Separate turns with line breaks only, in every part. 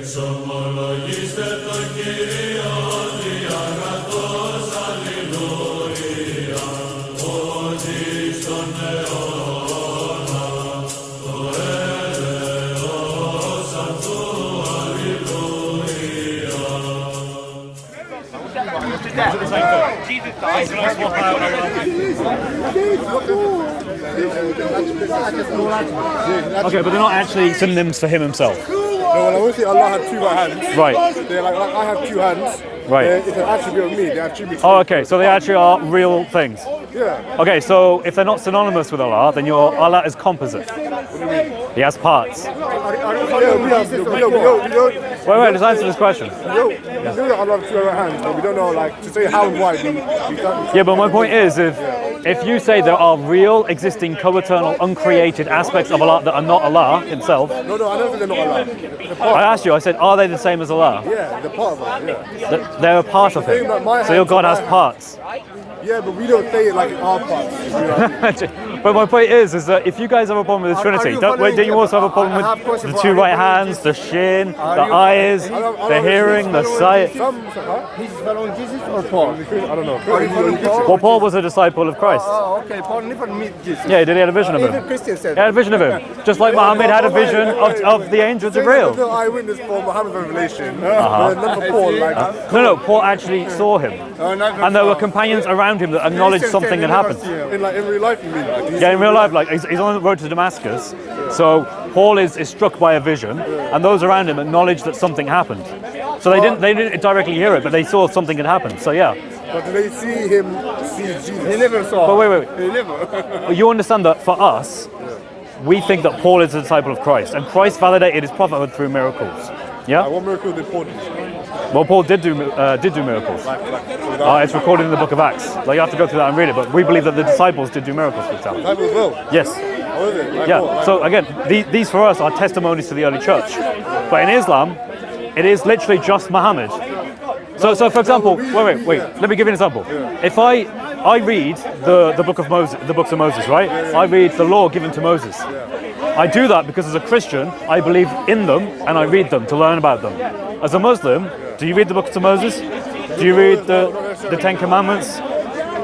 Εξομολογήστε το Κύριο διαγρατός, αλληλούια, ότι στον αιώνα το έλεος αυτού, αλληλούια.
Jesus died, and I swap out. Okay, but they're not actually synonyms for him himself.
No, well, I won't say Allah had two right hands.
Right.
They're like I have two hands.
Right.
It's an attribute of me. They attribute.
Oh, okay, so they actually are real things.
Yeah.
Okay, so if they're not synonymous with Allah, then your Allah is composite.
What do you mean?
He has parts.
Yeah, we don't.
Wait, just answer this question.
We know that Allah has two right hands, but we don't know like to say how and why. We can't.
Yeah, but my point is, if you say there are real, existing, co-eternal, uncreated aspects of Allah that are not Allah himself,
No, I don't think they're not Allah. They're part.
I asked you, I said, are they the same as Allah?
Yeah, they're part of it. Yeah.
They're a part of him. So your God has parts.
Yeah, but we don't say it like it's our parts. You know what I mean?
But my point is that if you guys have a problem with the Trinity, don't you also have a problem with the two right hands, the shin, the eyes, the hearing, the sight?
He's following Jesus or Paul?
I don't know.
Are you following Paul?
Well, Paul was a disciple of Christ.
Oh, okay. Paul never meet Jesus.
Yeah, he had a vision of
Even
him.
Christian said.
He had a vision of him. Just like Muhammad had a vision of the angel
There's
Jibreel.
no eyewitness for Muhammad's revelation. But number four, like
No, Paul actually saw him. And there were companions around him that acknowledged something had happened.
in real life, you mean? Like,
Yeah, in real life, like he's on the road to Damascus. So Paul is struck by a vision, and those around him acknowledge that something happened. So they didn't directly hear it, but they saw something had happened. So yeah.
But did they see him see Jesus?
He never saw.
But wait.
He never.
Well, you understand that for us, we think that Paul is a disciple of Christ, and Christ validated his prophethood through miracles. Yeah.
What miracle did Paul do?
Well, Paul did do miracles. It's recorded in the book of Acts. Like you have to go through that and read it. But we believe that the disciples did do miracles, for example.
That was well.
Yes.
How is it? Like
Yeah.
what?
So again, these for us are testimonies to the early church. But in Islam, it is literally just Muhammad. So for example, wait. Let me give you an example. If I read the book of Moses, the books of Moses, right? I read the law given to Moses. I do that because as a Christian, I believe in them and I read them to learn about them. As a Muslim, do you read the books of Moses? Do you read the Ten Commandments?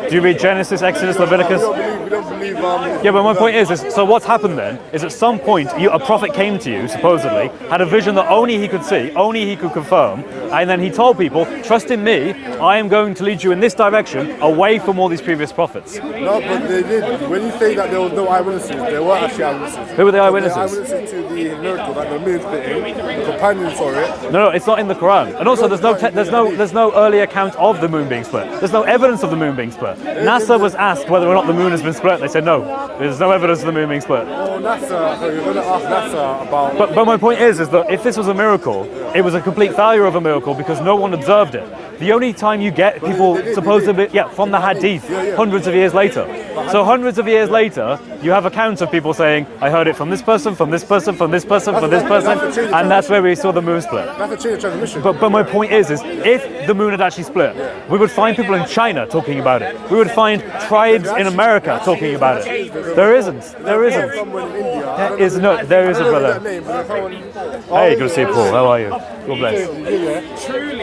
Do you read Genesis, Exodus, Leviticus?
We don't believe.
Yeah, but my point is so what's happened then is at some point a prophet came to you, supposedly, had a vision that only he could see, only he could confirm, and then he told people, trust in me, I am going to lead you in this direction, away from all these previous prophets.
No, but they did. When you say that there was no eyewitnesses, there were actually eyewitnesses.
Who were the
The
eyewitnesses?
eyewitnesses to the miracle, like the moon splitting, the companions saw it.
No, it's not in the Quran. And also, there's no early account of the moon being split. There's no evidence of the moon being split. NASA was asked whether or not the moon has been split. They said no. There's no evidence of the moon being split.
Oh, NASA. So you're going to ask NASA about.
But my point is that if this was a miracle, it was a complete failure of a miracle because no one observed it. The only time you get people supposedly, from the Hadith, hundreds of years later. So hundreds of years later, you have accounts of people saying, I heard it from this person, from this person, from this person, from this person, and that's where we saw the moon split.
That's a chain of transmission.
But my point is if the moon had actually split, we would find people in China talking about it. We would find tribes in America talking about it. There isn't. There isn't.
Someone in India.
There is no. There isn't,
I don't know
brother.
that name, but there's someone.
Hey, good to see you, Paul. How are you? God bless.
Truly,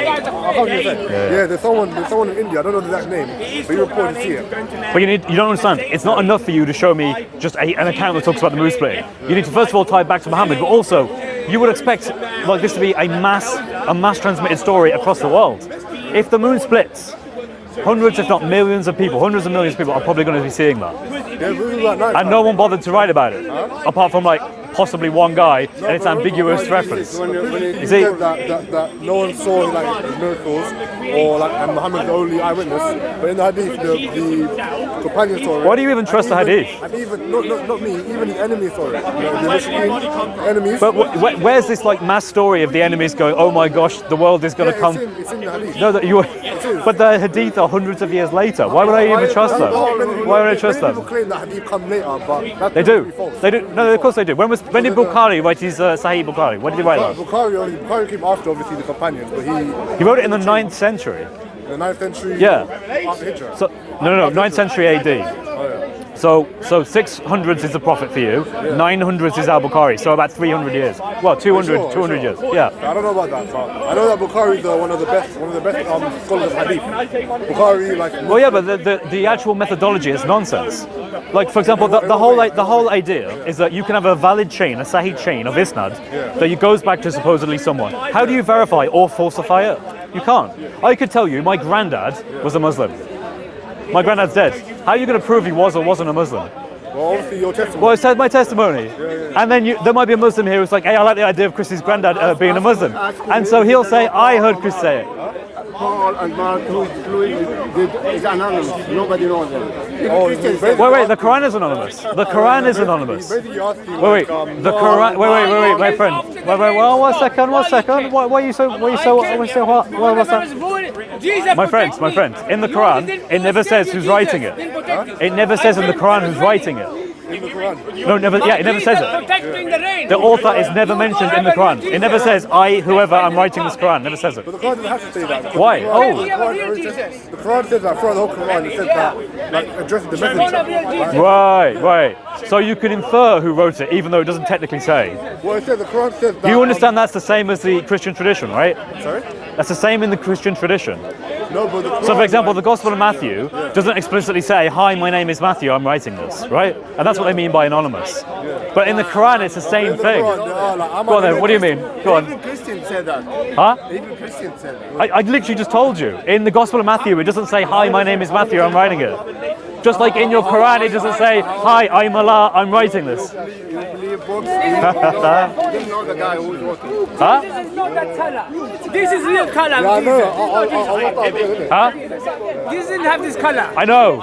Yeah, there's someone in India. I don't know the exact name, but you reported to see it.
But you don't understand. It's not enough for you to show me just an account that talks about the moon splitting. You need to first of all tie it back to Muhammad, but also you would expect like this to be a mass transmitted story across the world. If the moon splits, hundreds, if not millions of people, hundreds of millions of people are probably going to be seeing that.
Yeah, we were like
And no one bothered to write about it, apart from like possibly one guy, and it's ambiguous reference.
When you
You see-
said that no one saw like miracles or like and Muhammad's the only eyewitness, but in the hadith the companions saw it.
Why do you even trust the hadith?
And even not me, even his enemies saw it. The Mushrikeen, enemies.
But where's this like mass story of the enemies going, oh my gosh, the world is going to come?
It's in the hadith.
No, but the hadith are hundreds of years later. Why would I even trust them? Why would I trust
People
them?
claim that hadith come later, but that's
They
probably
do.
false.
They do. No, of course they do. When did Bukhari write his Sahih Bukhari? When did he write that?
Bukhari came after obviously the companions, but
He wrote it in the 9th century.
the 9th century.
Yeah.
After Hijrah.
So no, 9th century AD. So 600s is the Prophet for you, 900s is Al-Bukhari, so about 300 years. Well, 200 years, yeah.
I don't know about that, but I know that Bukhari is one of the best scholars of hadith. Bukhari, like.
Well, yeah, but the actual methodology is nonsense. Like, for example, the whole idea is that you can have a valid chain, a sahih chain of isnad, that goes back to supposedly someone. How do you verify or falsify it? You can't. I could tell you, my granddad was a Muslim. My granddad's dead. How are you going to prove he was or wasn't a Muslim?
Well, obviously your testimony.
Well, it says my testimony. And then there might be a Muslim here who's like, hey, I like the idea of Chris's granddad being a Muslim. And so he'll say, I heard Chris say it.
Paul and Mark, who is anonymous. Nobody knows them.
Wait, the Quran is anonymous. The Quran is anonymous.
Basically asking,
Wait, the Quran. Wait, my friend. Wait, well, one second. Why are you so? What's that? My friend. In the Quran, it never says who's writing it. It never says in the Quran who's writing it.
in the Quran.
No, never. Yeah, it never says it. The author is never mentioned in the Quran. It never says I, whoever, I'm writing this Quran. Never says it.
But the Quran doesn't have to say that.
Why? Oh.
The Quran says that throughout the whole Quran. It says that, like, addressing the messenger.
Right. So you can infer who wrote it, even though it doesn't technically say.
Well, it says the Quran says that.
Do you understand that's the same as the Christian tradition, right?
Sorry?
That's the same in the Christian tradition.
No, but the Quran,
So, for example, the Gospel of Matthew doesn't explicitly say, "Hi, my name is Matthew. I'm writing this," right? And that's what they mean by anonymous. But in the Quran, it's the same thing. Go on then. What do you mean? Go on.
Even Christians said that.
Huh?
Even Christians said that.
I literally just told you. In the Gospel of Matthew, it doesn't say, "Hi, my name is Matthew. I'm writing it." Just like in your Quran, it doesn't say, "Hi, I'm Allah. I'm writing this."
You believe books? You didn't know the guy who was working.
Huh?
This is not that color. This is real color.
Yeah, I know.
Huh?
This didn't have this color.
I know.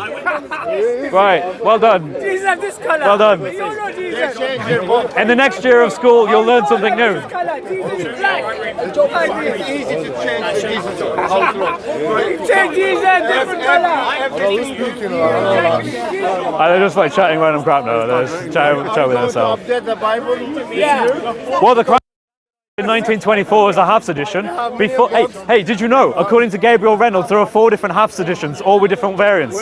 Right. Well done.
This have this color.
Well done.
You don't know Jesus.
In the next year of school, you'll learn something new.
This color. Jesus is black.
It's easy to change the Jesus outlook.
Change Jesus, different color.
They're just like chatting random crap now. They're just chatting with themselves.
Update the Bible.
Yeah.
Well, the Quran in 1924 was a Hafs edition. Before, hey, did you know? According to Gabriel Reynolds, there are 4 different Hafs editions, all with different variants.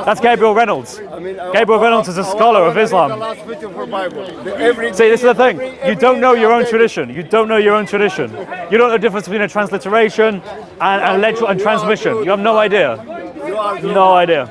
That's Gabriel Reynolds. Gabriel Reynolds is a scholar of Islam. See, this is the thing. You don't know your own tradition. You don't know your own tradition. You don't know the difference between a transliteration and transmission. You have no idea. No idea.